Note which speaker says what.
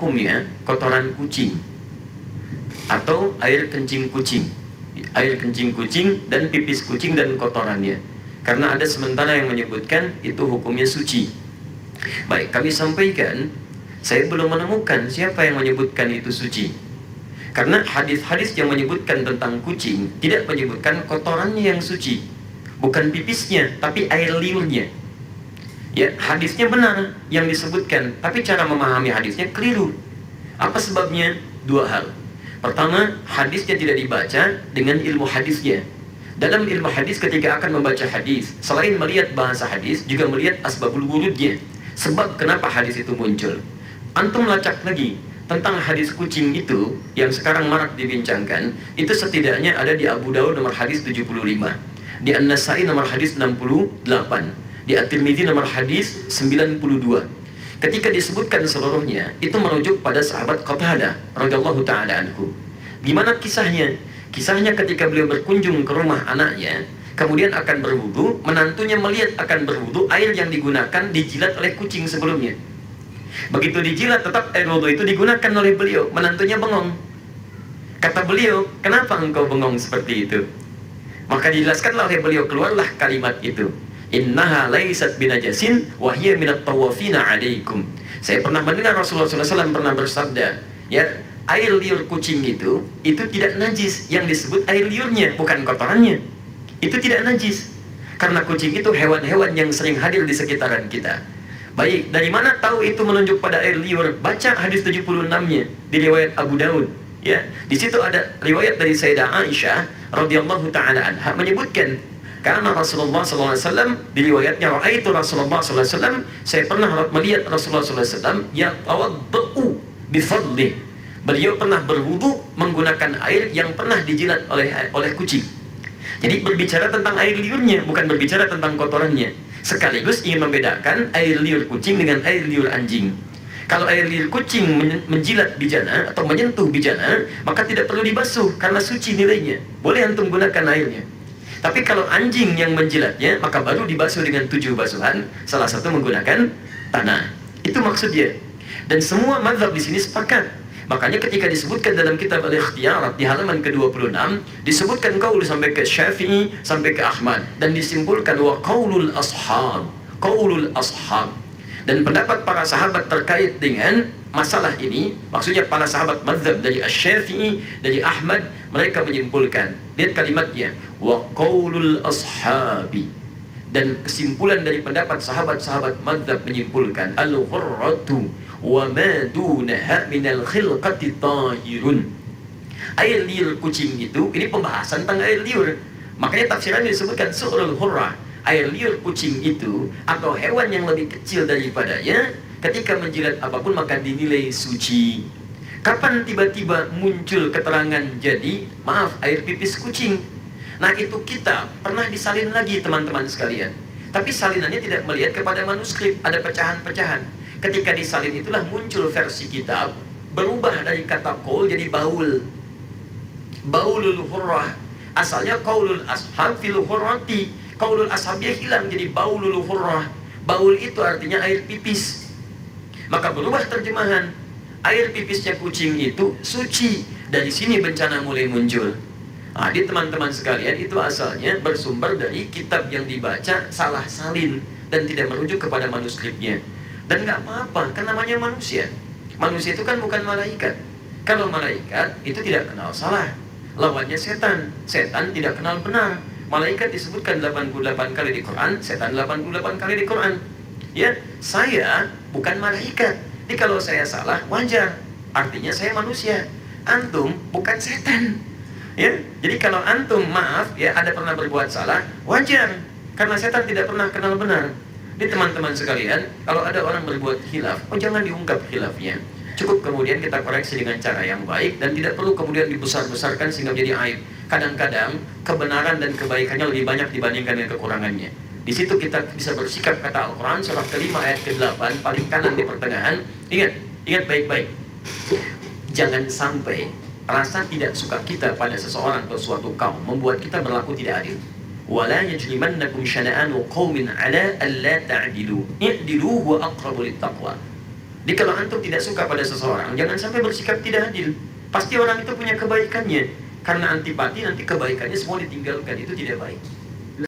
Speaker 1: hukumnya kotoran kucing atau air kencing kucing. Air kencing kucing dan pipis kucing dan kotorannya. Karena ada sementara yang menyebutkan itu hukumnya suci. Baik, kami sampaikan, saya belum menemukan siapa yang menyebutkan itu suci. Karena hadis-hadis yang menyebutkan tentang kucing tidak menyebutkan kotorannya yang suci, bukan pipisnya, tapi air liurnya. Ya, hadisnya benar yang disebutkan, tapi cara memahami hadisnya keliru. Apa sebabnya? Dua hal. Pertama, hadisnya tidak dibaca dengan ilmu hadisnya. Dalam ilmu hadis ketika akan membaca hadis, selain melihat bahasa hadis, juga melihat asbabul wurudnya. Sebab kenapa hadis itu muncul. Antum lacak lagi tentang hadis kucing itu yang sekarang marak dibincangkan, itu setidaknya ada di Abu Daud nomor hadis 75, di An-Nasai nomor hadis 68, di At-Tirmidzi nomor hadis 92. Ketika disebutkan seluruhnya, itu merujuk pada sahabat Qatadah radhiyallahu taala anhu. Gimana kisahnya? Kisahnya ketika beliau berkunjung ke rumah anaknya, kemudian akan berwudu, menantunya melihat akan berwudu, air yang digunakan dijilat oleh kucing sebelumnya. Begitu dijilat, tetap air wudu itu digunakan oleh beliau. Menantunya bengong. Kata beliau, kenapa engkau bengong seperti itu? Maka dijelaskanlah oleh beliau, keluarlah kalimat itu, innaha laysat binajasin wa hiya minat tawafina alaikum. Saya pernah mendengar Rasulullah SAW pernah bersabda, ya, air liur kucing itu tidak najis. Yang disebut air liurnya, bukan kotorannya. Itu tidak najis. Karena kucing itu hewan-hewan yang sering hadir di sekitaran kita. Baik, dari mana tahu itu menunjuk pada air liur? Baca hadis 76-nya di riwayat Abu Daud. Ya, di situ ada riwayat dari Sayyidah Aisyah radhiyallahu taala anha menyebutkan, karena Rasulullah SAW di riwayatnya, itu Rasulullah SAW, saya pernah melihat Rasulullah SAW ya tawaddu bifadlih. Beliau pernah berwudu menggunakan air yang pernah dijilat oleh kucing. Jadi berbicara tentang air liurnya, bukan berbicara tentang kotorannya. Sekaligus ingin membedakan air liur kucing dengan air liur anjing. Kalau air liur kucing menjilat bijana atau menyentuh bijana, maka tidak perlu dibasuh karena suci nilainya. Boleh antum gunakan airnya. Tapi kalau anjing yang menjilatnya, maka baru dibasuh dengan 7 basuhan, salah satu menggunakan tanah. Itu maksudnya. Dan semua mazhab di sini sepakat. Makanya ketika disebutkan dalam kitab Al-Ikhtiyarat di halaman ke-26, disebutkan qaul sampai ke Syafi'i, sampai ke Ahmad, dan disimpulkan wa qaulul ashab, qaulul ashab. Dan pendapat para sahabat terkait dengan masalah ini, maksudnya para sahabat mazhab dari Asy-Syafi'i, dari Ahmad, mereka menyimpulkan, lihat kalimatnya, wa qaulul ashabi. Dan kesimpulan dari pendapat sahabat-sahabat mazhab menyimpulkan, al-ghurratu wa ma dunaha minal khilqati tahirun. Air liur kucing itu, ini pembahasan tentang air liur. Makanya tafsirannya disebutkan su'rul hurrah. Air liur kucing itu atau hewan yang lebih kecil daripadanya, ketika menjilat apapun maka dinilai suci. Kapan tiba-tiba muncul keterangan jadi, maaf, air pipis kucing? Nah, itu kita pernah disalin lagi teman-teman sekalian. Tapi salinannya tidak melihat kepada manuskrip, ada pecahan-pecahan. Ketika disalin itulah muncul versi kitab, berubah dari kata qaul jadi baul. Baulul hurrah. Asalnya qaulul ashab fil hurrati. Qaulul ashabnya hilang jadi baulul hurrah. Baul itu artinya air pipis. Maka berubah terjemahan. Air pipisnya kucing itu suci. Dari sini bencana mulai muncul. Nah, di teman-teman sekalian, itu asalnya bersumber dari kitab yang dibaca salah salin dan tidak merujuk kepada manuskripnya. Dan nggak apa-apa, kan namanya manusia. Manusia itu kan bukan malaikat. Kalau malaikat itu tidak kenal salah. Lawannya setan. Setan tidak kenal benar. Malaikat disebutkan 88 kali di Quran, setan 88 kali di Quran. Ya, saya bukan malaikat. Jadi kalau saya salah, wajar. Artinya saya manusia. Antum bukan setan. Ya, jadi kalau antum maaf ya ada pernah berbuat salah, wajar. Karena setan tidak pernah kenal benar. Jadi teman-teman sekalian, kalau ada orang berbuat khilaf, jangan diungkap khilafnya. Cukup kemudian kita koreksi dengan cara yang baik dan tidak perlu kemudian dibesar-besarkan sehingga menjadi aib. Kadang-kadang kebenaran dan kebaikannya lebih banyak dibandingkan dengan kekurangannya. Di situ kita bisa bersikap kata Al-Quran surah ke-5 ayat ke-8 paling kanan di pertengahan. Ingat baik-baik. Jangan sampai rasa tidak suka kita pada seseorang atau suatu kaum membuat kita berlaku tidak adil. وَلَا يَجْرِمَنَّكُمْ شَنَآنُ قَوْمٍ عَلَىٰ أَلَّا تَعْدِلُوا اعْدِلُوا هُوَ أَقْرَبُ لِلتَّقْوَىٰ. Jadi kalau antum tidak suka pada seseorang, jangan sampai bersikap tidak adil. Pasti orang itu punya kebaikannya. Karena antipati nanti kebaikannya semua ditinggalkan, itu tidak baik.